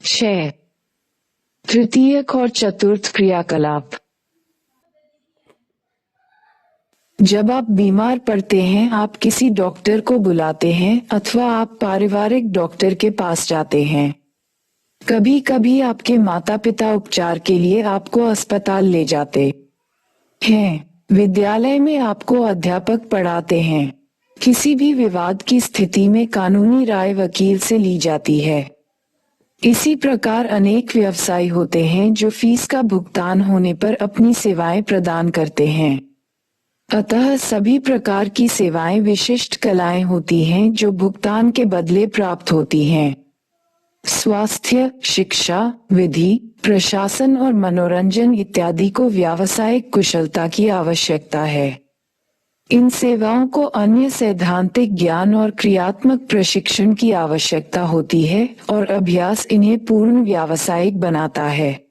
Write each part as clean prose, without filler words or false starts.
6. तृतीयक और चतुर्थ क्रियाकलाप। जब आप बीमार पड़ते हैं आप किसी डॉक्टर को बुलाते हैं अथवा आप पारिवारिक डॉक्टर के पास जाते हैं। कभी कभी आपके माता पिता उपचार के लिए आपको अस्पताल ले जाते हैं। विद्यालय में आपको अध्यापक पढ़ाते हैं। किसी भी विवाद की स्थिति में कानूनी राय वकील से ली जाती है। इसी प्रकार अनेक व्यवसाय होते हैं जो फीस का भुगतान होने पर अपनी सेवाएं प्रदान करते हैं। अतः सभी प्रकार की सेवाएं विशिष्ट कलाएं होती हैं जो भुगतान के बदले प्राप्त होती हैं। स्वास्थ्य, शिक्षा, विधि, प्रशासन और मनोरंजन इत्यादि को व्यावसायिक कुशलता की आवश्यकता है। इन सेवाओं को अन्य सैद्धांतिक ज्ञान और क्रियात्मक प्रशिक्षण की आवश्यकता होती है और अभ्यास इन्हें पूर्ण व्यावसायिक बनाता है।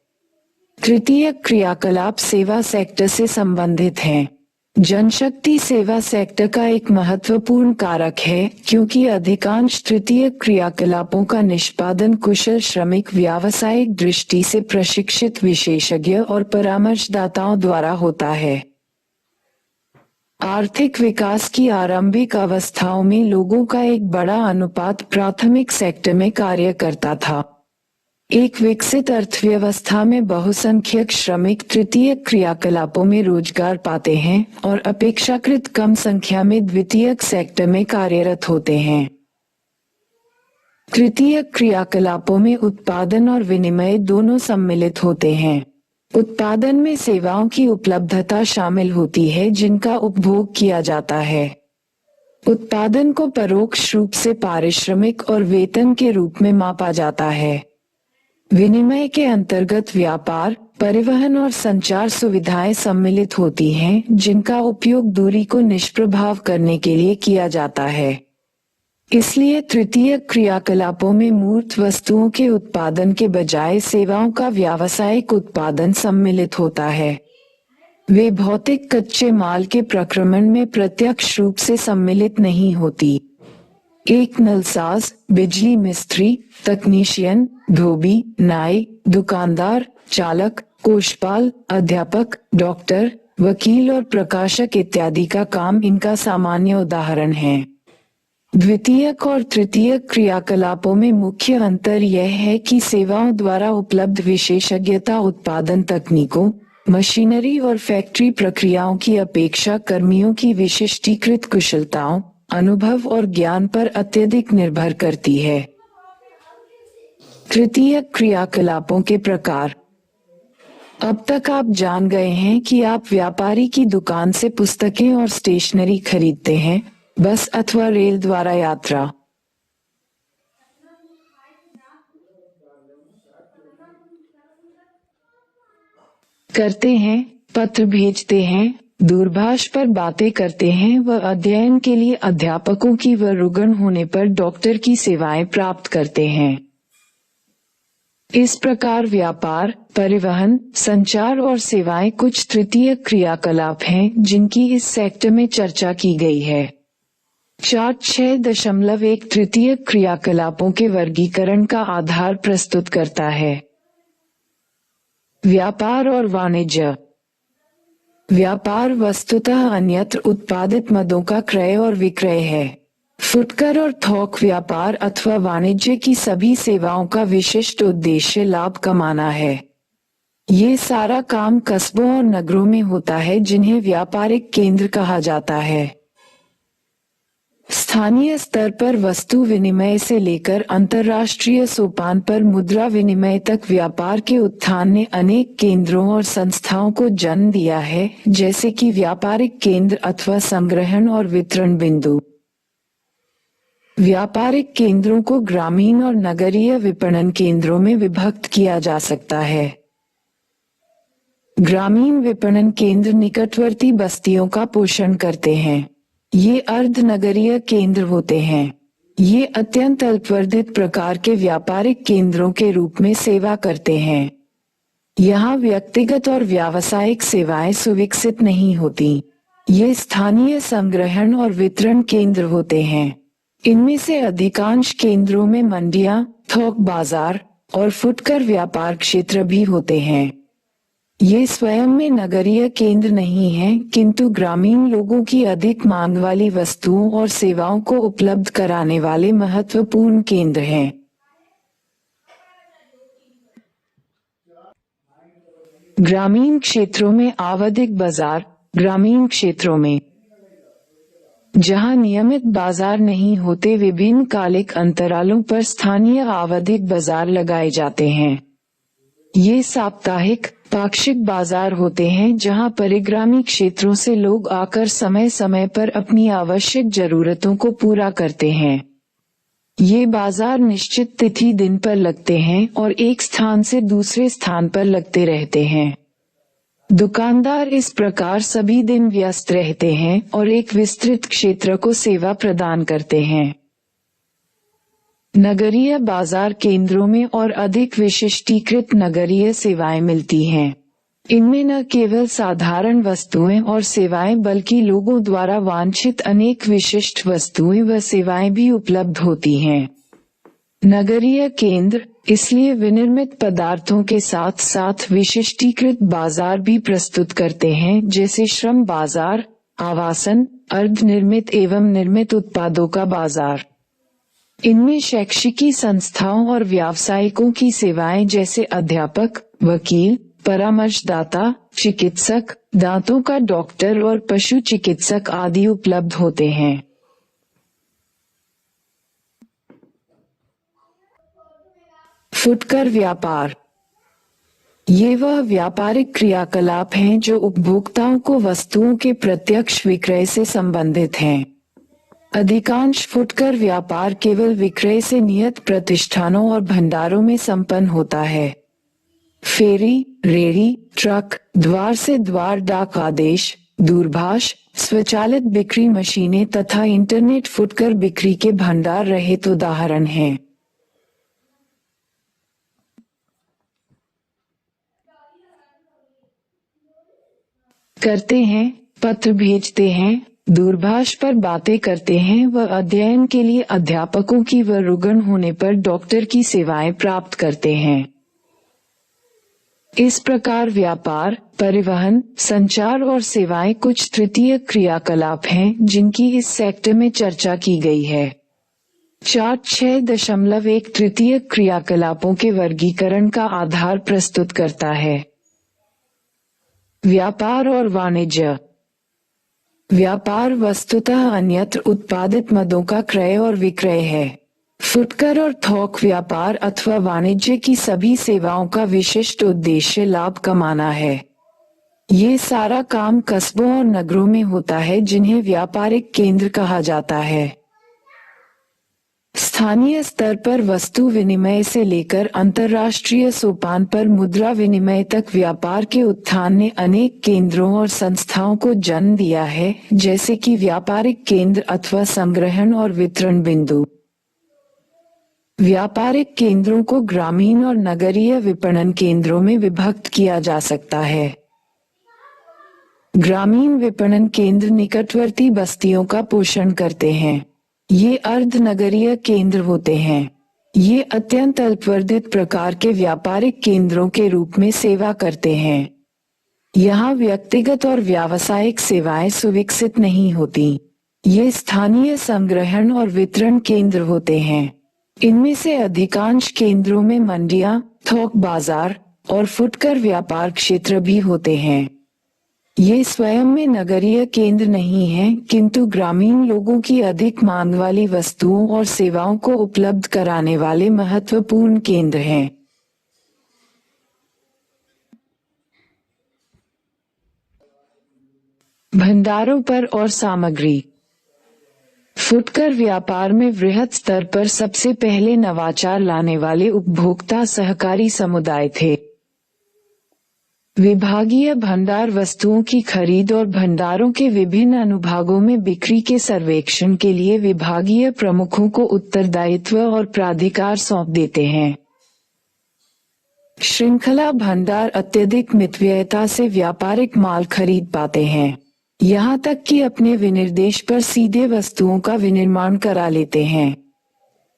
तृतीय क्रियाकलाप सेवा सेक्टर से संबंधित हैं। जनशक्ति सेवा सेक्टर का एक महत्वपूर्ण कारक है क्योंकि अधिकांश तृतीय क्रियाकलापों का निष्पादन कुशल श्रमिक व्यावसायिक दृष्टि से प्रशिक्षित विशेषज्ञ और परामर्शदाताओं द्वारा होता है। आर्थिक विकास की आरंभिक अवस्थाओं में लोगों का एक बड़ा अनुपात प्राथमिक सेक्टर में कार्य करता था। एक विकसित अर्थव्यवस्था में बहुसंख्यक श्रमिक तृतीय क्रियाकलापों में रोजगार पाते हैं और अपेक्षाकृत कम संख्या में द्वितीयक सेक्टर में कार्यरत होते हैं। तृतीय क्रियाकलापों में उत्पादन और विनिमय दोनों सम्मिलित होते हैं। उत्पादन में सेवाओं की उपलब्धता शामिल होती है जिनका उपभोग किया जाता है। उत्पादन को परोक्ष रूप से पारिश्रमिक और वेतन के रूप में मापा जाता है। विनिमय के अंतर्गत व्यापार, परिवहन और संचार सुविधाएं सम्मिलित होती हैं जिनका उपयोग दूरी को निष्प्रभाव करने के लिए किया जाता है। इसलिए तृतीय क्रियाकलापों में मूर्त वस्तुओं के उत्पादन के बजाय सेवाओं का व्यावसायिक उत्पादन सम्मिलित होता है। वे भौतिक कच्चे माल के प्रक्रमण में प्रत्यक्ष रूप से सम्मिलित नहीं होती। एक नलसाज, बिजली मिस्त्री, तकनीशियन, धोबी, नाई, दुकानदार, चालक, कोषपाल, अध्यापक, डॉक्टर, वकील और प्रकाशक इत्यादि का काम इनका सामान्य उदाहरण है। द्वितीयक और तृतीयक क्रियाकलापों में मुख्य अंतर यह है कि सेवाओं द्वारा उपलब्ध विशेषज्ञता उत्पादन तकनीकों, मशीनरी और फैक्ट्री प्रक्रियाओं की अपेक्षा कर्मियों की विशिष्टीकृत कुशलताओं, अनुभव और ज्ञान पर अत्यधिक निर्भर करती है। तृतीय क्रियाकलापों के प्रकार। अब तक आप जान गए हैं कि आप व्यापारी की दुकान से पुस्तकें और स्टेशनरी खरीदते हैं, बस अथवा रेल द्वारा यात्रा करते हैं, पत्र भेजते हैं, दूरभाष पर बातें करते हैं व अध्ययन के लिए अध्यापकों की व रुग्ण होने पर डॉक्टर की सेवाएं प्राप्त करते हैं। इस प्रकार व्यापार, परिवहन, संचार और सेवाएं कुछ तृतीय क्रियाकलाप हैं जिनकी इस सेक्टर में चर्चा की गई है। चार्ट 6.1 तृतीय क्रियाकलापों के वर्गीकरण का आधार प्रस्तुत करता है। व्यापार और वाणिज्य। व्यापार वस्तुतः अन्यत्र उत्पादित मदों का क्रय और विक्रय है। फुटकर और थोक व्यापार अथवा वाणिज्य की सभी सेवाओं का विशिष्ट उद्देश्य लाभ कमाना है। ये सारा काम कस्बों और नगरों में होता है जिन्हें व्यापारिक केंद्र कहा जाता है। स्थानीय स्तर पर वस्तु विनिमय से लेकर अंतर्राष्ट्रीय सोपान पर मुद्रा विनिमय तक व्यापार के उत्थान ने अनेक केंद्रों और संस्थाओं को जन्म दिया है, जैसे कि व्यापारिक केंद्र अथवा संग्रहण और वितरण बिंदु। व्यापारिक केंद्रों को ग्रामीण और नगरीय विपणन केंद्रों में विभक्त किया जा सकता है। ग्रामीण विपणन केंद्र निकटवर्ती बस्तियों का पोषण करते हैं। ये अर्ध नगरीय केंद्र होते हैं। ये अत्यंत अल्पवर्धित प्रकार के व्यापारिक केंद्रों के रूप में सेवा करते हैं। यहाँ व्यक्तिगत और व्यावसायिक सेवाएं सुविकसित नहीं होती। ये स्थानीय संग्रहण और वितरण केंद्र होते हैं। इनमें से अधिकांश केंद्रों में मंडियां, थोक बाजार, और फुटकर व्यापार क्षेत्र भी होते हैं। ये स्वयं में नगरीय केंद्र नहीं है, किंतु ग्रामीण लोगों की अधिक मांग वाली वस्तुओं और सेवाओं को उपलब्ध कराने वाले महत्वपूर्ण केंद्र हैं। ग्रामीण क्षेत्रों में आवधिक बाजार। ग्रामीण क्षेत्रों में जहां नियमित बाजार नहीं होते, विभिन्न कालिक अंतरालों पर स्थानीय आवधिक बाजार लगाए जाते हैं। ये साप्ताहिक, पाक्षिक बाजार होते हैं जहां परिग्रामी क्षेत्रों से लोग आकर समय समय पर अपनी आवश्यक जरूरतों को पूरा करते हैं। ये बाजार निश्चित तिथि दिन पर लगते हैं और एक स्थान से दूसरे स्थान पर लगते रहते हैं। दुकानदार इस प्रकार सभी दिन व्यस्त रहते हैं और एक विस्तृत क्षेत्र को सेवा प्रदान करते हैं। नगरीय बाजार केंद्रों में और अधिक विशिष्टीकृत नगरीय सेवाएं मिलती हैं। इनमें न केवल साधारण वस्तुएं और सेवाएं बल्कि लोगों द्वारा वांछित अनेक विशिष्ट वस्तुएं व सेवाएं भी उपलब्ध होती हैं। नगरीय केंद्र इसलिए विनिर्मित पदार्थों के साथ साथ विशिष्टीकृत बाजार भी प्रस्तुत करते हैं, जैसे श्रम बाजार, आवासन, अर्धनिर्मित एवं निर्मित उत्पादों का बाजार। इनमें शैक्षिकी संस्थाओं और व्यावसायिकों की सेवाएं जैसे अध्यापक, वकील, परामर्शदाता, चिकित्सक, दांतों का डॉक्टर और पशु चिकित्सक आदि उपलब्ध होते हैं। फुटकर व्यापार ये वह व्यापारिक क्रियाकलाप हैं जो उपभोक्ताओं को वस्तुओं के प्रत्यक्ष विक्रय से संबंधित हैं। अधिकांश फुटकर व्यापार केवल विक्रय से नियत प्रतिष्ठानों और भंडारों में संपन्न होता है। फेरी, रेहड़ी, ट्रक, द्वार से द्वार डाक आदेश, दूरभाष, स्वचालित बिक्री मशीनें तथा इंटरनेट फुटकर बिक्री के भंडार रहित उदाहरण हैं। करते हैं, पत्र भेजते हैं, दूरभाष पर बातें करते हैं व अध्ययन के लिए अध्यापकों की व रुग्ण होने पर डॉक्टर की सेवाएं प्राप्त करते हैं। इस प्रकार व्यापार, परिवहन, संचार और सेवाएं कुछ तृतीय क्रियाकलाप हैं जिनकी इस सेक्टर में चर्चा की गई है। चार्ट 6.1 तृतीय क्रियाकलापों के वर्गीकरण का आधार प्रस्तुत करता है। व्यापार और वाणिज्य। व्यापार वस्तुतः अन्यत्र उत्पादित मदों का क्रय और विक्रय है। फुटकर और थोक व्यापार अथवा वाणिज्य की सभी सेवाओं का विशिष्ट उद्देश्य लाभ कमाना है। ये सारा काम कस्बों और नगरों में होता है जिन्हें व्यापारिक केंद्र कहा जाता है। स्थानीय स्तर पर वस्तु विनिमय से लेकर अंतर्राष्ट्रीय सोपान पर मुद्रा विनिमय तक व्यापार के उत्थान ने अनेक केंद्रों और संस्थाओं को जन्म दिया है, जैसे कि व्यापारिक केंद्र अथवा संग्रहण और वितरण बिंदु। व्यापारिक केंद्रों को ग्रामीण और नगरीय विपणन केंद्रों में विभक्त किया जा सकता है। ग्रामीण विपणन केंद्र निकटवर्ती बस्तियों का पोषण करते हैं। ये अर्ध नगरीय केंद्र होते हैं। ये अत्यंत अल्पवर्धित प्रकार के व्यापारिक केंद्रों के रूप में सेवा करते हैं। यहाँ व्यक्तिगत और व्यावसायिक सेवाएं सुविकसित नहीं होती। ये स्थानीय संग्रहण और वितरण केंद्र होते हैं। इनमें से अधिकांश केंद्रों में मंडियां, थोक बाजार और फुटकर व्यापार क्षेत्र भी होते हैं। ये स्वयं में नगरीय केंद्र नहीं हैं, किंतु ग्रामीण लोगों की अधिक मांग वाली वस्तुओं और सेवाओं को उपलब्ध कराने वाले महत्वपूर्ण केंद्र हैं। भंडारों पर और सामग्री। फुटकर व्यापार में वृहद स्तर पर सबसे पहले नवाचार लाने वाले उपभोक्ता सहकारी समुदाय थे। विभागीय भंडार वस्तुओं की खरीद और भंडारों के विभिन्न अनुभागों में बिक्री के सर्वेक्षण के लिए विभागीय प्रमुखों को उत्तरदायित्व और प्राधिकार सौंप देते हैं। श्रृंखला भंडार अत्यधिक मितव्ययता से व्यापारिक माल खरीद पाते हैं, यहाँ तक कि अपने विनिर्देश पर सीधे वस्तुओं का विनिर्माण करा लेते हैं।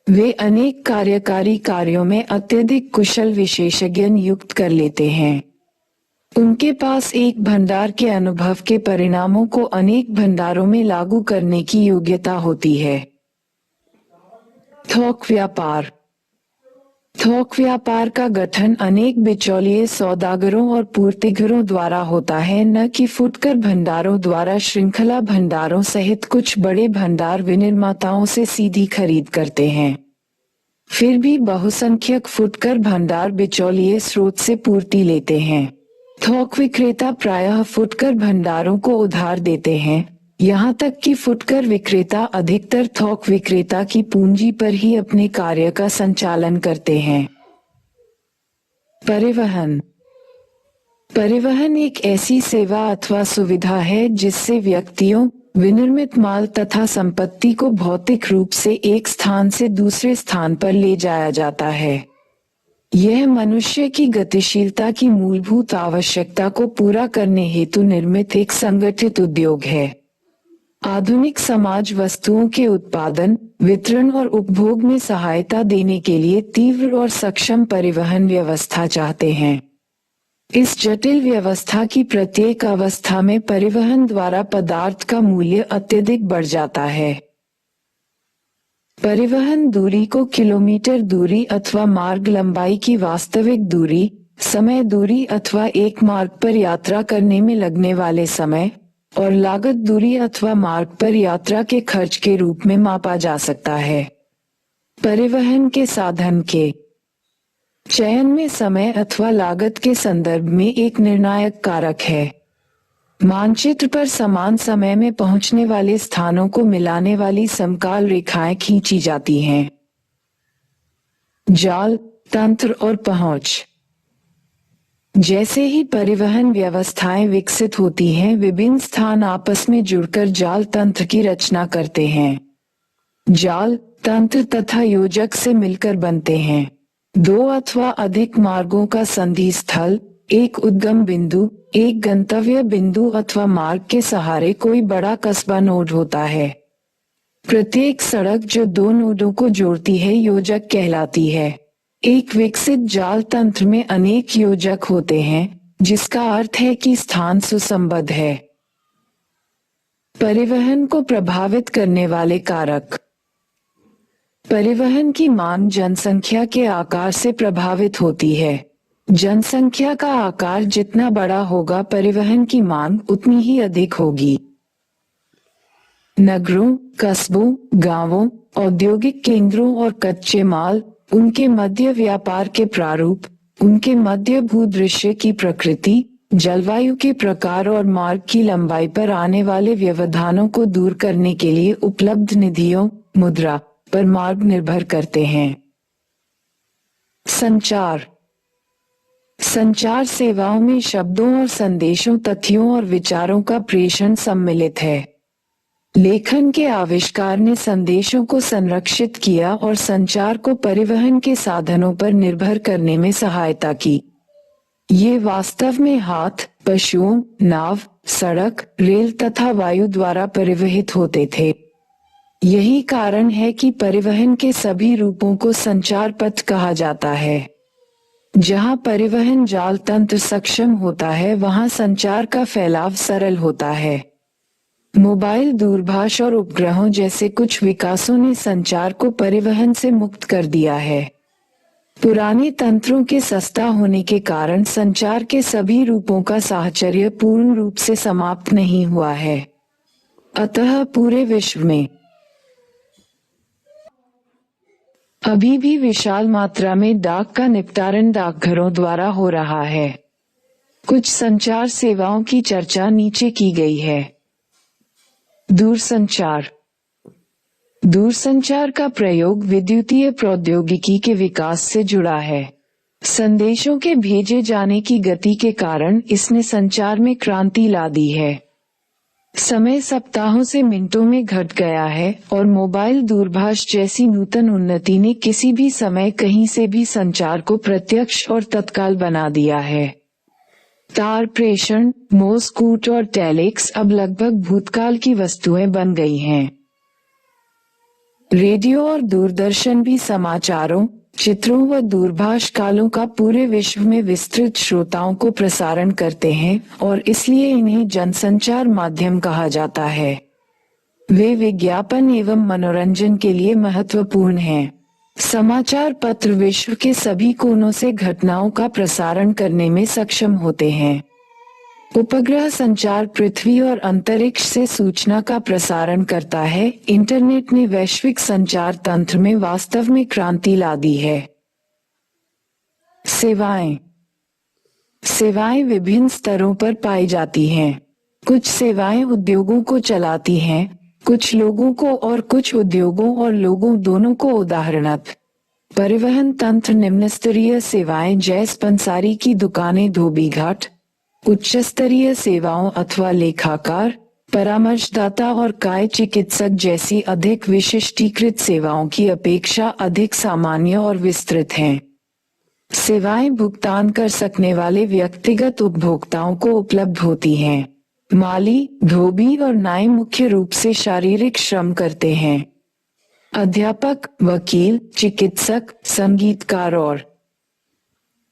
वे अनेक कार्यकारी कार्यों में अत्यधिक कुशल विशेषज्ञ नियुक्त कर लेते हैं। उनके पास एक भंडार के अनुभव के परिणामों को अनेक भंडारों में लागू करने की योग्यता होती है। थोक व्यापार। थोक व्यापार का गठन अनेक बिचौलिए सौदागरों और पूर्तिगरों द्वारा होता है, न कि फुटकर भंडारों द्वारा। श्रृंखला भंडारों सहित कुछ बड़े भंडार विनिर्माताओं से सीधी खरीद करते हैं। फिर भी बहुसंख्यक फुटकर भंडार बिचौलिए स्रोत से पूर्ति लेते हैं। थोक विक्रेता प्रायः फुटकर भंडारों को उधार देते हैं, यहाँ तक कि फुटकर विक्रेता अधिकतर थोक विक्रेता की पूंजी पर ही अपने कार्य का संचालन करते हैं। परिवहन। परिवहन एक ऐसी सेवा अथवा सुविधा है जिससे व्यक्तियों, विनिर्मित माल तथा संपत्ति को भौतिक रूप से एक स्थान से दूसरे स्थान पर ले जाया जाता है। यह मनुष्य की गतिशीलता की मूलभूत आवश्यकता को पूरा करने हेतु निर्मित एक संगठित उद्योग है। आधुनिक समाज वस्तुओं के उत्पादन, वितरण और उपभोग में सहायता देने के लिए तीव्र और सक्षम परिवहन व्यवस्था चाहते हैं। इस जटिल व्यवस्था की प्रत्येक अवस्था में परिवहन द्वारा पदार्थ का मूल्य अत्यधिक बढ़ जाता है। परिवहन दूरी को किलोमीटर दूरी अथवा मार्ग लंबाई की वास्तविक दूरी, समय दूरी अथवा एक मार्ग पर यात्रा करने में लगने वाले समय और लागत दूरी अथवा मार्ग पर यात्रा के खर्च के रूप में मापा जा सकता है। परिवहन के साधन के चयन में समय अथवा लागत के संदर्भ में एक निर्णायक कारक है। मानचित्र पर समान समय में पहुंचने वाले स्थानों को मिलाने वाली समकाल रेखाएं खींची जाती हैं। जाल, तंत्र और पहुंच। जैसे ही परिवहन व्यवस्थाएं विकसित होती हैं, विभिन्न स्थान आपस में जुड़कर जाल तंत्र की रचना करते हैं। जाल, तंत्र तथा योजक से मिलकर बनते हैं। दो अथवा अधिक मार्गों का संधि स्थल, एक उद्गम बिंदु, एक गंतव्य बिंदु अथवा मार्ग के सहारे कोई बड़ा कस्बा नोड होता है। प्रत्येक सड़क जो दो नोडों को जोड़ती है योजक कहलाती है। एक विकसित जाल तंत्र में अनेक योजक होते हैं, जिसका अर्थ है कि स्थान सुसंबद्ध है। परिवहन को प्रभावित करने वाले कारक। परिवहन की मांग जनसंख्या के आकार से प्रभावित होती है। जनसंख्या का आकार जितना बड़ा होगा, परिवहन की मांग उतनी ही अधिक होगी। नगरों, कस्बों, गांवों, औद्योगिक केंद्रों और कच्चे माल, उनके मध्य व्यापार के प्रारूप, उनके मध्य भूदृश्य की प्रकृति, जलवायु के प्रकार और मार्ग की लंबाई पर आने वाले व्यवधानों को दूर करने के लिए उपलब्ध निधियों, मुद्रा पर मार्ग निर्भर करते हैं। संचार। संचार सेवाओं में शब्दों और संदेशों, तथ्यों और विचारों का प्रेषण सम्मिलित है। लेखन के आविष्कार ने संदेशों को संरक्षित किया और संचार को परिवहन के साधनों पर निर्भर करने में सहायता की। ये वास्तव में हाथ, पशुओं, नाव, सड़क, रेल तथा वायु द्वारा परिवहित होते थे। यही कारण है कि परिवहन के सभी रूपों को संचार पथ कहा जाता है। जहाँ परिवहन जाल तंत्र सक्षम होता है, वहाँ संचार का फैलाव सरल होता है। मोबाइल, दूरभाष और उपग्रहों जैसे कुछ विकासों ने संचार को परिवहन से मुक्त कर दिया है। पुराने तंत्रों के सस्ता होने के कारण संचार के सभी रूपों का साहचर्य पूर्ण रूप से समाप्त नहीं हुआ है। अतः पूरे विश्व में अभी भी विशाल मात्रा में डाक का निपटान डाकघरों द्वारा हो रहा है। कुछ संचार सेवाओं की चर्चा नीचे की गई है। दूरसंचार। दूरसंचार का प्रयोग विद्युतीय प्रौद्योगिकी के विकास से जुड़ा है। संदेशों के भेजे जाने की गति के कारण इसने संचार में क्रांति ला दी है। समय सप्ताहों से मिनटों में घट गया है और मोबाइल, दूरभाष जैसी नूतन उन्नति ने किसी भी समय कहीं से भी संचार को प्रत्यक्ष और तत्काल बना दिया है। तार प्रेषण, मोर्स और टेलेक्स अब लगभग भूतकाल की वस्तुएं बन गई हैं। रेडियो और दूरदर्शन भी समाचारों, चित्रों व दूरभाष कालों का पूरे विश्व में विस्तृत श्रोताओं को प्रसारण करते हैं और इसलिए इन्हें जनसंचार माध्यम कहा जाता है। वे विज्ञापन एवं मनोरंजन के लिए महत्वपूर्ण हैं। समाचार पत्र विश्व के सभी कोनों से घटनाओं का प्रसारण करने में सक्षम होते हैं। उपग्रह संचार पृथ्वी और अंतरिक्ष से सूचना का प्रसारण करता है। इंटरनेट ने वैश्विक संचार तंत्र में वास्तव में क्रांति ला दी है। सेवाएं। सेवाएं विभिन्न स्तरों पर पाई जाती हैं। कुछ सेवाएं उद्योगों को चलाती हैं, कुछ लोगों को और कुछ उद्योगों और लोगों दोनों को। उदाहरणतः परिवहन तंत्र निम्न स्तरीय सेवाएं जैसे पंसारी की दुकानें, धोबी घाट। उच्च स्तरीय सेवाओं अथवा लेखाकार, परामर्शदाता और काय चिकित्सक जैसी अधिक विशिष्टीकृत सेवाओं की अपेक्षा अधिक सामान्य और विस्तृत हैं। सेवाएं भुगतान कर सकने वाले व्यक्तिगत उपभोक्ताओं को उपलब्ध होती हैं। माली, धोबी और नाई मुख्य रूप से शारीरिक श्रम करते हैं। अध्यापक, वकील, चिकित्सक, संगीतकार और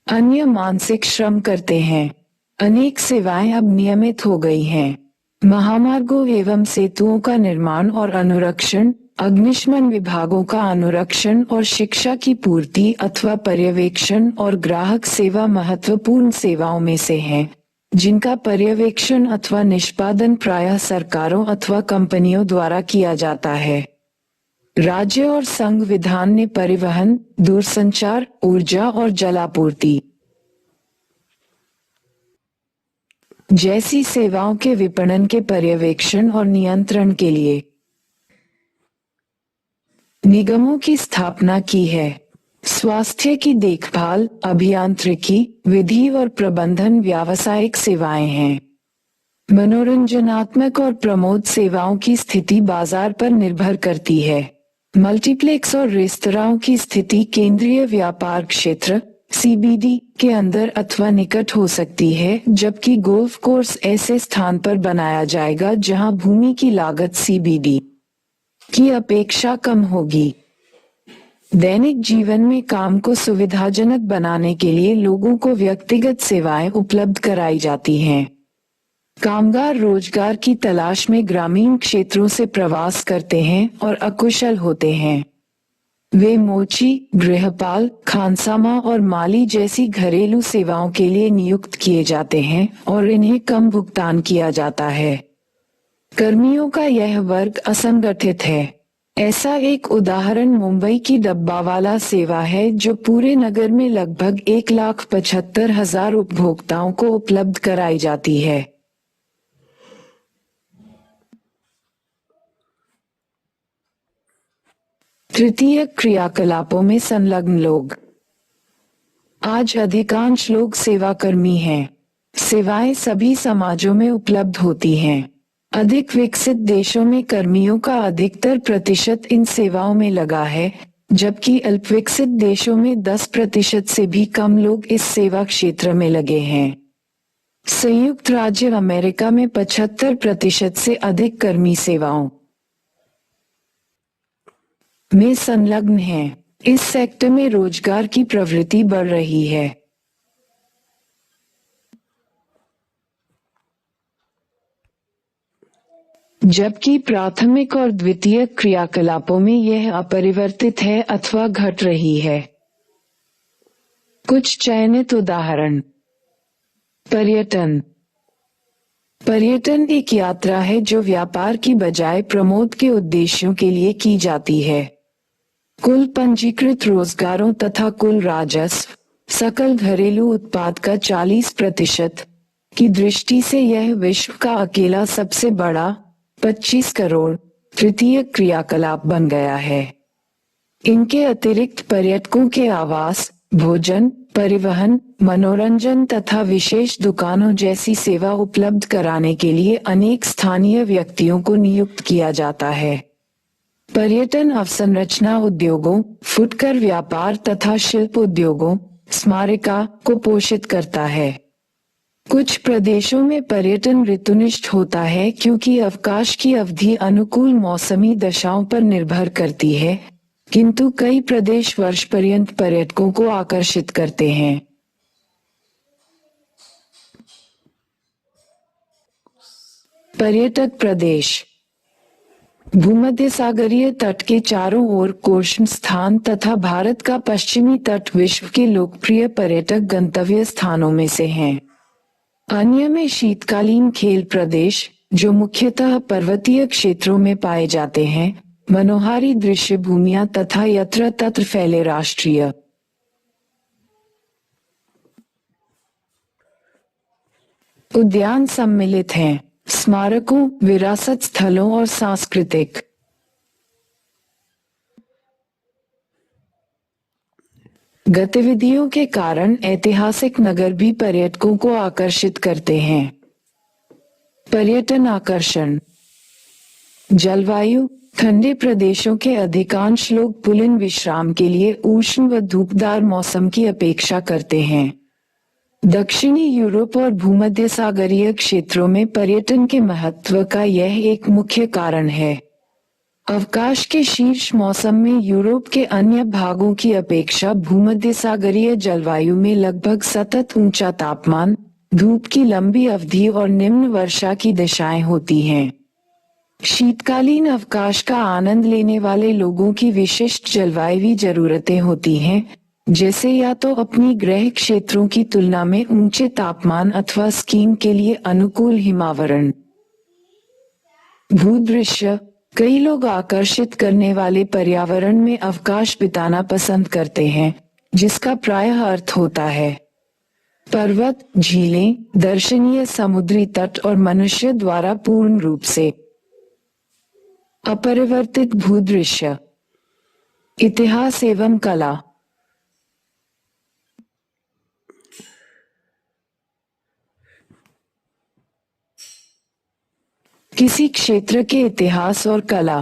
अन्य मानसिक श्रम करते हैं। अनेक सेवाएं अब नियमित हो गई हैं। महामार्गों एवं सेतुओं का निर्माण और अनुरक्षण, अग्निशमन विभागों का अनुरक्षण और शिक्षा की पूर्ति अथवा पर्यवेक्षण और ग्राहक सेवा महत्वपूर्ण सेवाओं में से हैं, जिनका पर्यवेक्षण अथवा निष्पादन प्रायः सरकारों अथवा कंपनियों द्वारा किया जाता है। राज्य और संविधान ने परिवहन, दूरसंचार, ऊर्जा और जलापूर्ति जैसी सेवाओं के विपणन के पर्यवेक्षण और नियंत्रण के लिए निगमों की स्थापना की है। स्वास्थ्य की देखभाल, अभियांत्रिकी, विधि और प्रबंधन व्यावसायिक सेवाएं हैं। मनोरंजनात्मक और प्रमोद सेवाओं की स्थिति बाजार पर निर्भर करती है। मल्टीप्लेक्स और रेस्तराओं की स्थिति केंद्रीय व्यापार क्षेत्र (CBD) के अंदर अथवा निकट हो सकती है, जबकि गोल्फ कोर्स ऐसे स्थान पर बनाया जाएगा जहां भूमि की लागत CBD की अपेक्षा कम होगी। दैनिक जीवन में काम को सुविधाजनक बनाने के लिए लोगों को व्यक्तिगत सेवाएं उपलब्ध कराई जाती हैं। कामगार रोजगार की तलाश में ग्रामीण क्षेत्रों से प्रवास करते हैं और अकुशल होते हैं। वे मोची, गृहपाल, खानसामा और माली जैसी घरेलू सेवाओं के लिए नियुक्त किए जाते हैं और इन्हें कम भुगतान किया जाता है। कर्मियों का यह वर्ग असंगठित है। ऐसा एक उदाहरण मुंबई की डब्बावाला सेवा है, जो पूरे नगर में लगभग 1,75,000 उपभोक्ताओं को उपलब्ध कराई जाती है। तृतीय क्रियाकलापों में संलग्न लोग। आज अधिकांश लोग सेवाकर्मी हैं। सेवाएं सभी समाजों में उपलब्ध होती हैं। अधिक विकसित देशों में कर्मियों का अधिकतर प्रतिशत इन सेवाओं में लगा है, जबकि अल्पविकसित देशों में 10% से भी कम लोग इस सेवा क्षेत्र में लगे हैं। संयुक्त राज्य अमेरिका में 75% से अधिक कर्मी सेवाओं में संलग्न हैं। इस सेक्टर में रोजगार की प्रवृत्ति बढ़ रही है। जबकि प्राथमिक और द्वितीय क्रियाकलापों में यह अपरिवर्तित है अथवा घट रही है। कुछ चयनित उदाहरण। पर्यटन। पर्यटन एक यात्रा है जो व्यापार की बजाय प्रमोद के उद्देश्यों के लिए की जाती है। कुल पंजीकृत रोजगारों तथा कुल राजस्व, सकल घरेलू उत्पाद का 40% की दृष्टि से यह विश्व का अकेला सबसे बड़ा 25 करोड़ तृतीय क्रियाकलाप बन गया है। इनके अतिरिक्त पर्यटकों के आवास, भोजन, परिवहन, मनोरंजन तथा विशेष दुकानों जैसी सेवा उपलब्ध कराने के लिए अनेक स्थानीय व्यक्तियों को नियुक्त किया जाता है। पर्यटन अवसंरचना उद्योगों, फुटकर व्यापार तथा शिल्प उद्योगों, स्मारिका को पोषित करता है। कुछ प्रदेशों में पर्यटन ऋतुनिष्ठ होता है क्योंकि अवकाश की अवधि अनुकूल मौसमी दशाओं पर निर्भर करती है, किंतु कई प्रदेश वर्ष पर्यंत पर्यटकों को आकर्षित करते हैं। पर्यटक प्रदेश भूमध्य सागरीय तट के चारों ओर कोर्ष्ण स्थान तथा भारत का पश्चिमी तट विश्व के लोकप्रिय पर्यटक गंतव्य स्थानों में से हैं। अन्य में शीतकालीन खेल प्रदेश, जो मुख्यतः पर्वतीय क्षेत्रों में पाए जाते हैं, मनोहारी दृश्य भूमियां तथा यत्र तत्र फैले राष्ट्रीय उद्यान सम्मिलित हैं। स्मारकों, विरासत स्थलों और सांस्कृतिक गतिविधियों के कारण ऐतिहासिक नगर भी पर्यटकों को आकर्षित करते हैं। पर्यटन आकर्षण जलवायु ठंडे प्रदेशों के अधिकांश लोग पुलिन विश्राम के लिए उष्ण व धूपदार मौसम की अपेक्षा करते हैं। दक्षिणी यूरोप और भूमध्य सागरीय क्षेत्रों में पर्यटन के महत्व का यह एक मुख्य कारण है। अवकाश के शीर्ष मौसम में यूरोप के अन्य भागों की अपेक्षा भूमध्य सागरीय जलवायु में लगभग सतत ऊंचा तापमान, धूप की लंबी अवधि और निम्न वर्षा की दिशाएं होती हैं। शीतकालीन अवकाश का आनंद लेने वाले लोगों की विशिष्ट जलवायु जरूरतें होती हैं, जैसे या तो अपनी गृह क्षेत्रों की तुलना में ऊंचे तापमान अथवा स्कीइंग के लिए अनुकूल हिमावरण। भूदृश्य कई लोग आकर्षित करने वाले पर्यावरण में अवकाश बिताना पसंद करते हैं, जिसका प्रायः अर्थ होता है पर्वत, झीलें, दर्शनीय समुद्री तट और मनुष्य द्वारा पूर्ण रूप से अपरिवर्तित भूदृश्य। इतिहास एवं कला किसी क्षेत्र के इतिहास और कला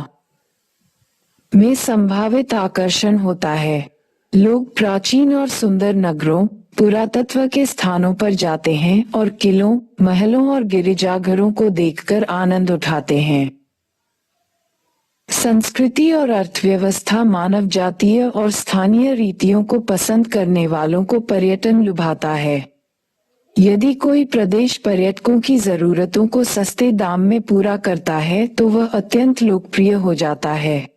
में संभावित आकर्षण होता है। लोग प्राचीन और सुंदर नगरों, पुरातत्व के स्थानों पर जाते हैं और किलों, महलों और गिरिजाघरों को देखकर आनंद उठाते हैं। संस्कृति और अर्थव्यवस्था मानव जातीय और स्थानीय रीतियों को पसंद करने वालों को पर्यटन लुभाता है। यदि कोई प्रदेश पर्यटकों की जरूरतों को सस्ते दाम में पूरा करता है तो वह अत्यंत लोकप्रिय हो जाता है।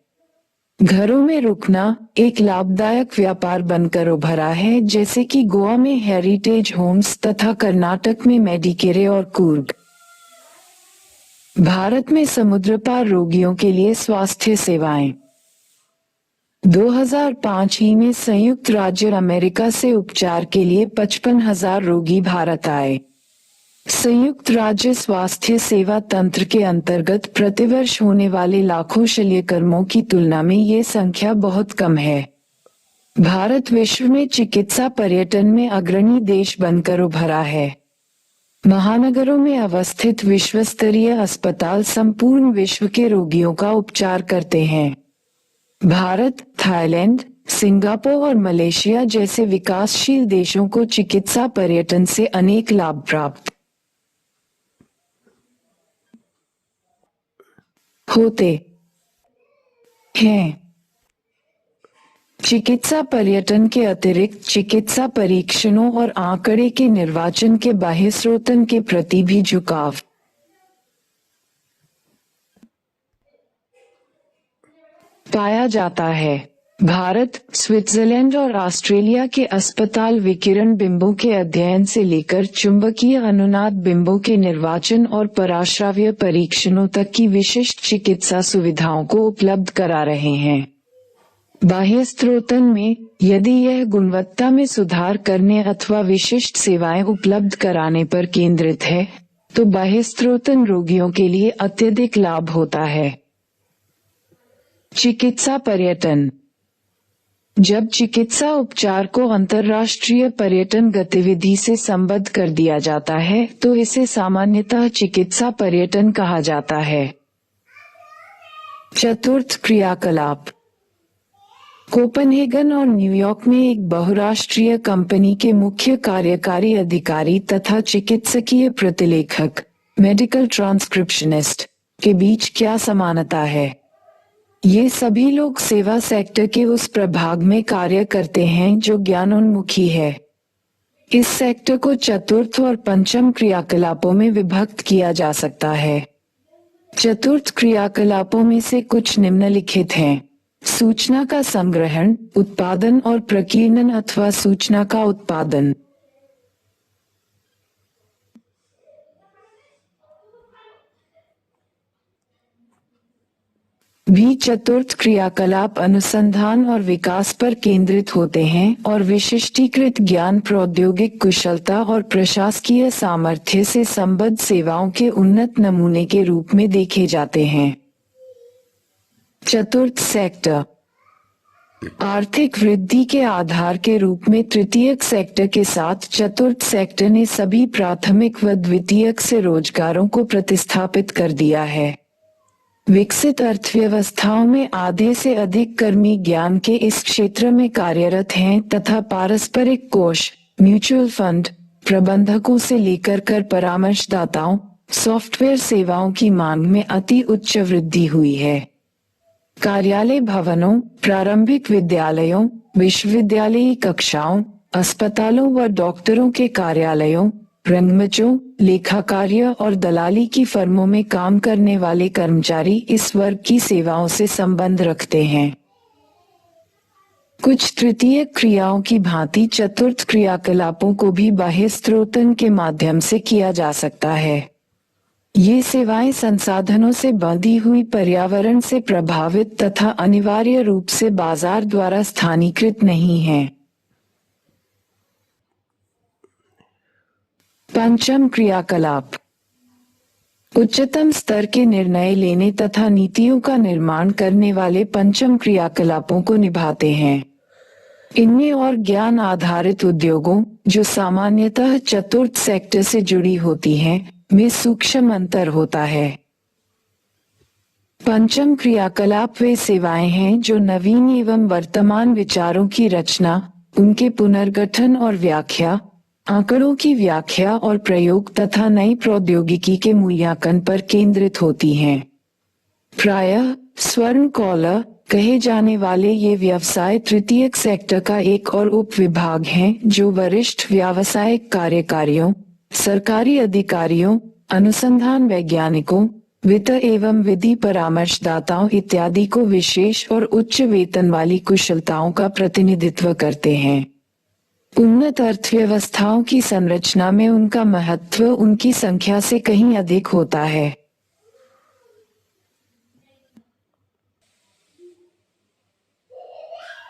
घरों में रुकना एक लाभदायक व्यापार बनकर उभरा है, जैसे कि गोवा में हेरिटेज होम्स तथा कर्नाटक में मेडिकेरे और कूर्ग। भारत में समुद्र पार रोगियों के लिए स्वास्थ्य सेवाएं 2005 ही में संयुक्त राज्य अमेरिका से उपचार के लिए 55,000 रोगी भारत आए। संयुक्त राज्य स्वास्थ्य सेवा तंत्र के अंतर्गत प्रतिवर्ष होने वाले लाखों शल्यकर्मों की तुलना में ये संख्या बहुत कम है। भारत विश्व में चिकित्सा पर्यटन में अग्रणी देश बनकर उभरा है। महानगरों में अवस्थित विश्व स्तरीय अस्पताल संपूर्ण विश्व के रोगियों का उपचार करते हैं। भारत, थाईलैंड, सिंगापुर और मलेशिया जैसे विकासशील देशों को चिकित्सा पर्यटन से अनेक लाभ प्राप्त होते हैं। चिकित्सा पर्यटन के अतिरिक्त चिकित्सा परीक्षणों और आंकड़े के निर्वाचन के बाह्य स्रोतन के प्रति भी झुकाव पाया जाता है। भारत, स्विट्जरलैंड और ऑस्ट्रेलिया के अस्पताल विकिरण बिंबों के अध्ययन से लेकर चुंबकीय अनुनाद बिंबों के निर्वाचन और पराश्राव्य परीक्षणों तक की विशिष्ट चिकित्सा सुविधाओं को उपलब्ध करा रहे हैं। बाह्य स्रोतन में, यदि यह गुणवत्ता में सुधार करने अथवा विशिष्ट सेवाएं उपलब्ध कराने पर केंद्रित है, तो बाह्य स्रोतन रोगियों के लिए अत्यधिक लाभ होता है। चिकित्सा पर्यटन जब चिकित्सा उपचार को अंतर्राष्ट्रीय पर्यटन गतिविधि से संबद्ध कर दिया जाता है तो इसे सामान्यतः चिकित्सा पर्यटन कहा जाता है। चतुर्थ क्रियाकलाप कोपेनहेगन और न्यूयॉर्क में एक बहुराष्ट्रीय कंपनी के मुख्य कार्यकारी अधिकारी तथा चिकित्सकीय प्रतिलेखक मेडिकल ट्रांसक्रिप्शनिस्ट के बीच क्या समानता है? ये सभी लोग सेवा सेक्टर के उस प्रभाग में कार्य करते हैं जो ज्ञानोन्मुखी है। इस सेक्टर को चतुर्थ और पंचम क्रियाकलापों में विभक्त किया जा सकता है। चतुर्थ क्रियाकलापों में से कुछ निम्नलिखित हैं: सूचना का संग्रहण, उत्पादन और प्रकीर्णन अथवा सूचना का उत्पादन। भी चतुर्थ क्रियाकलाप अनुसंधान और विकास पर केंद्रित होते हैं और विशिष्टीकृत ज्ञान, प्रौद्योगिक कुशलता और प्रशासकीय सामर्थ्य से संबद्ध सेवाओं के उन्नत नमूने के रूप में देखे जाते हैं। चतुर्थ सेक्टर आर्थिक वृद्धि के आधार के रूप में तृतीयक सेक्टर के साथ चतुर्थ सेक्टर ने सभी प्राथमिक व द्वितीयक से रोजगारों को प्रतिस्थापित कर दिया है। विकसित अर्थव्यवस्थाओं में आधे से अधिक कर्मी ज्ञान के इस क्षेत्र में कार्यरत हैं तथा पारस्परिक कोष, म्यूचुअल फंड प्रबंधकों से लेकर कर परामर्शदाताओं, सॉफ्टवेयर सेवाओं की मांग में अति उच्च वृद्धि हुई है। कार्यालय भवनों, प्रारंभिक विद्यालयों, विश्वविद्यालयी कक्षाओं, अस्पतालों व डॉक्टरों के कार्यालयों, रंगमंचों, लेखा कार्य और दलाली की फर्मों में काम करने वाले कर्मचारी इस वर्ग की सेवाओं से संबंध रखते हैं। कुछ तृतीय क्रियाओं की भांति चतुर्थ क्रियाकलापों को भी बाह्य स्रोतन के माध्यम से किया जा सकता है। ये सेवाएं संसाधनों से बंधी हुई, पर्यावरण से प्रभावित तथा अनिवार्य रूप से बाजार द्वारा स्थानीकृत नहीं हैं। पंचम क्रियाकलाप उच्चतम स्तर के निर्णय लेने तथा नीतियों का निर्माण करने वाले पंचम क्रियाकलापों को निभाते हैं। इनमें और ज्ञान आधारित उद्योगों, जो सामान्यतः चतुर्थ सेक्टर से जुड़ी होती हैं, में सूक्ष्म अंतर होता है। पंचम क्रियाकलाप वे सेवाएं हैं जो नवीन एवं वर्तमान विचारों की रचना, उनके पुनर्गठन और व्याख्या, आंकड़ों की व्याख्या और प्रयोग तथा नई प्रौद्योगिकी के मूल्यांकन पर केंद्रित होती हैं। प्रायः स्वर्ण कॉलर कहे जाने वाले ये व्यवसाय तृतीयक सेक्टर का एक और उप विभाग हैं जो वरिष्ठ व्यावसायिक कार्यकारियों, सरकारी अधिकारियों, अनुसंधान वैज्ञानिकों, वित्त एवं विधि परामर्शदाताओं इत्यादि को विशेष और उच्च वेतन वाली कुशलताओं का प्रतिनिधित्व करते हैं। उन्नत अर्थव्यवस्थाओं की संरचना में उनका महत्व उनकी संख्या से कहीं अधिक होता है।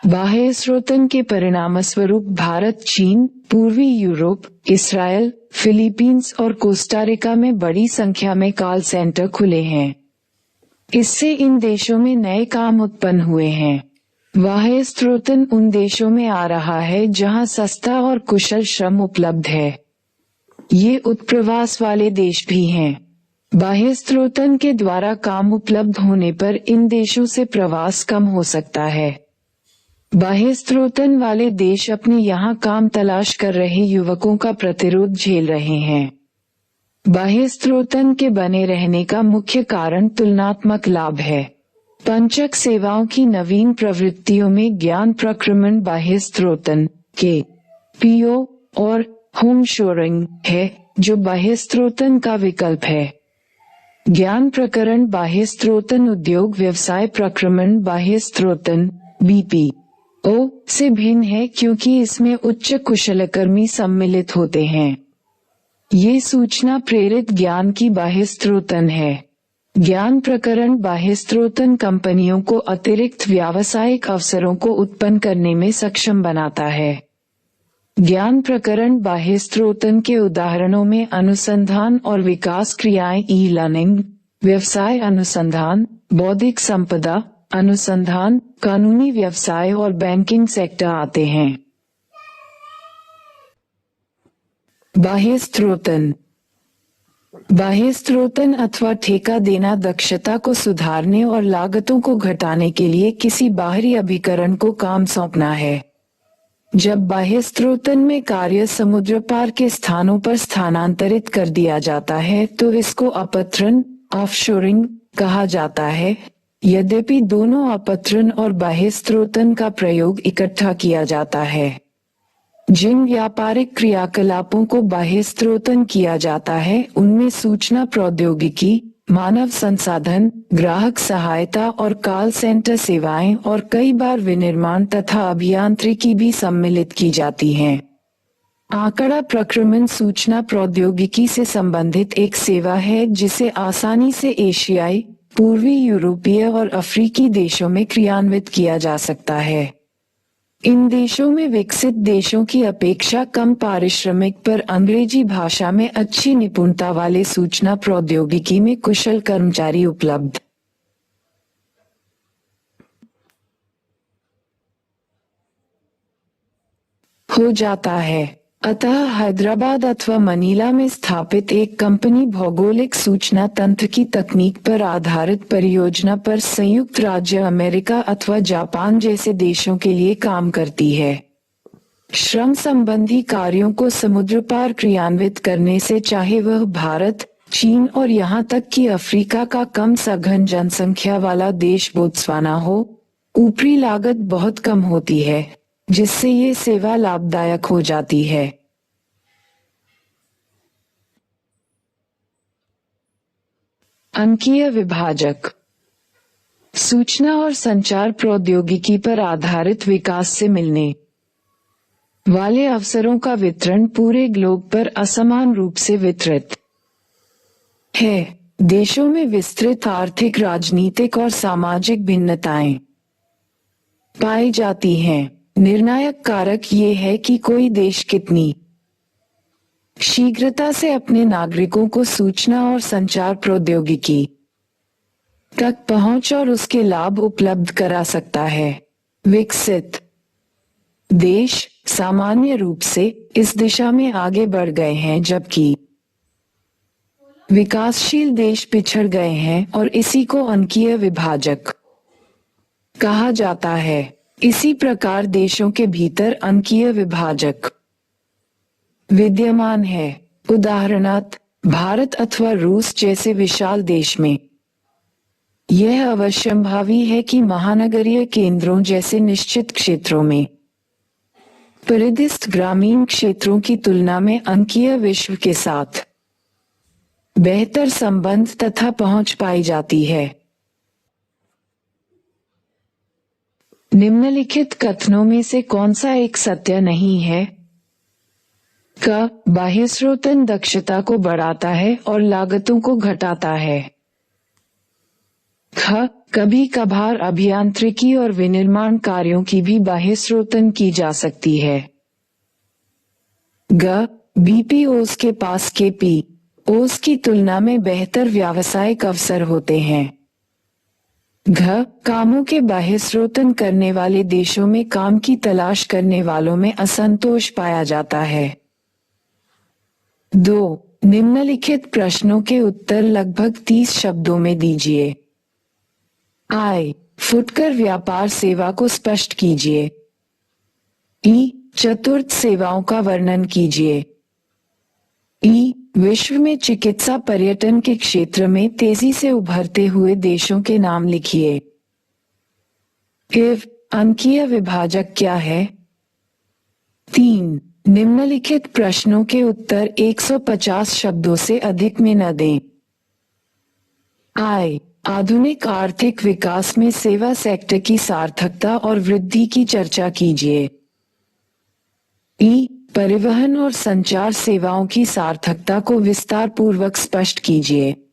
बाह्य स्रोतन के परिणामस्वरूप भारत, चीन, पूर्वी यूरोप, इसराइल, फिलीपींस और कोस्टारिका में बड़ी संख्या में कॉल सेंटर खुले हैं। इससे इन देशों में नए काम उत्पन्न हुए हैं। बाह्य स्रोतन उन देशों में आ रहा है जहां सस्ता और कुशल श्रम उपलब्ध है। ये उत्प्रवास वाले देश भी हैं। बाह्य स्रोतन के द्वारा काम उपलब्ध होने पर इन देशों से प्रवास कम हो सकता है। बाह्य स्रोतन वाले देश अपने यहाँ काम तलाश कर रहे युवकों का प्रतिरोध झेल रहे हैं। बाह्य स्रोतन के बने रहने का मुख्य कारण तुलनात्मक लाभ है। पंचक सेवाओं की नवीन प्रवृत्तियों में ज्ञान प्रक्रमण बाह्य स्रोतन के पीओ और होम शोरिंग है, जो बाह्य स्रोतन का विकल्प है। ज्ञान प्रकरण बाह्य स्रोतन उद्योग व्यवसाय प्रक्रमण बाह्य स्रोतन बीपीओ से भिन्न है क्योंकि इसमें उच्च कुशलकर्मी सम्मिलित होते हैं। ये सूचना प्रेरित ज्ञान की बाह्य स्रोतन है। ज्ञान प्रकरण बाह्य स्रोतन कंपनियों को अतिरिक्त व्यावसायिक अवसरों को उत्पन्न करने में सक्षम बनाता है। ज्ञान प्रकरण बाह्य स्रोतन के उदाहरणों में अनुसंधान और विकास क्रियाएं, ई लर्निंग, व्यवसाय अनुसंधान, बौद्धिक संपदा अनुसंधान, कानूनी व्यवसाय और बैंकिंग सेक्टर आते हैं। बाह्य स्रोतन बाह्य स्रोतन अथवा ठेका देना दक्षता को सुधारने और लागतों को घटाने के लिए किसी बाहरी अभिकरण को काम सौंपना है। जब बाह्य स्रोतन में कार्य समुद्र पार के स्थानों पर स्थानांतरित कर दिया जाता है तो इसको अपत्रन ऑफशोरिंग कहा जाता है। यद्यपि दोनों अपत्रन और बाह्य स्रोतन का प्रयोग इकट्ठा किया जाता है। जिन व्यापारिक क्रियाकलापों को बाह्य स्रोतन किया जाता है उनमें सूचना प्रौद्योगिकी, मानव संसाधन, ग्राहक सहायता और कॉल सेंटर सेवाएं और कई बार विनिर्माण तथा अभियांत्रिकी भी सम्मिलित की जाती हैं। आंकड़ा प्रक्रमण सूचना प्रौद्योगिकी से संबंधित एक सेवा है जिसे आसानी से एशियाई, पूर्वी यूरोपीय और अफ्रीकी देशों में क्रियान्वित किया जा सकता है। इन देशों में विकसित देशों की अपेक्षा कम पारिश्रमिक पर अंग्रेजी भाषा में अच्छी निपुणता वाले सूचना प्रौद्योगिकी में कुशल कर्मचारी उपलब्ध हो जाता है। अतः हैदराबाद अथवा मनीला में स्थापित एक कंपनी भौगोलिक सूचना तंत्र की तकनीक पर आधारित परियोजना पर संयुक्त राज्य अमेरिका अथवा जापान जैसे देशों के लिए काम करती है। श्रम संबंधी कार्यों को समुद्र पार क्रियान्वित करने से चाहे वह भारत, चीन और यहाँ तक कि अफ्रीका का कम सघन जनसंख्या वाला देश बोत्सवाना हो, ऊपरी लागत बहुत कम होती है, जिससे ये सेवा लाभदायक हो जाती है। अंकीय विभाजक सूचना और संचार प्रौद्योगिकी पर आधारित विकास से मिलने वाले अवसरों का वितरण पूरे ग्लोब पर असमान रूप से वितरित है। देशों में विस्तृत आर्थिक, राजनीतिक और सामाजिक भिन्नताएं पाई जाती हैं। निर्णायक कारक ये है कि कोई देश कितनी शीघ्रता से अपने नागरिकों को सूचना और संचार प्रौद्योगिकी तक पहुंच और उसके लाभ उपलब्ध करा सकता है। विकसित देश सामान्य रूप से इस दिशा में आगे बढ़ गए हैं, जबकि विकासशील देश पिछड़ गए हैं और इसी को अंकीय विभाजक कहा जाता है। इसी प्रकार देशों के भीतर अंकीय विभाजक विद्यमान है। उदाहरणार्थ भारत अथवा रूस जैसे विशाल देश में यह अवश्यंभावी है कि महानगरीय केंद्रों जैसे निश्चित क्षेत्रों में परिदृष्ट ग्रामीण क्षेत्रों की तुलना में अंकीय विश्व के साथ बेहतर संबंध तथा पहुंच पाई जाती है। निम्नलिखित कथनों में से कौन सा एक सत्य नहीं है? क. बाह्य स्रोतन दक्षता को बढ़ाता है और लागतों को घटाता है। ख. कभी कभार अभियांत्रिकी और विनिर्माण कार्यों की भी बाह्य स्रोतन की जा सकती है। ग. बीपीओस के पास केपीओस की तुलना में बेहतर व्यावसायिक अवसर होते हैं। घ. कामों के बाह्य स्रोतन करने वाले देशों में काम की तलाश करने वालों में असंतोष पाया जाता है। 2. निम्नलिखित प्रश्नों के उत्तर लगभग 30 शब्दों में दीजिए। आई. फुटकर व्यापार सेवा को स्पष्ट कीजिए। ई. चतुर्थ सेवाओं का वर्णन कीजिए। ई. विश्व में चिकित्सा पर्यटन के क्षेत्र में तेजी से उभरते हुए देशों के नाम लिखिए। इव. अंकीय विभाजक क्या है? 3. निम्नलिखित प्रश्नों के उत्तर 150 शब्दों से अधिक में न दें। आई. आधुनिक आर्थिक विकास में सेवा सेक्टर की सार्थकता और वृद्धि की चर्चा कीजिए। ई. परिवहन और संचार सेवाओं की सार्थकता को विस्तार पूर्वक स्पष्ट कीजिए।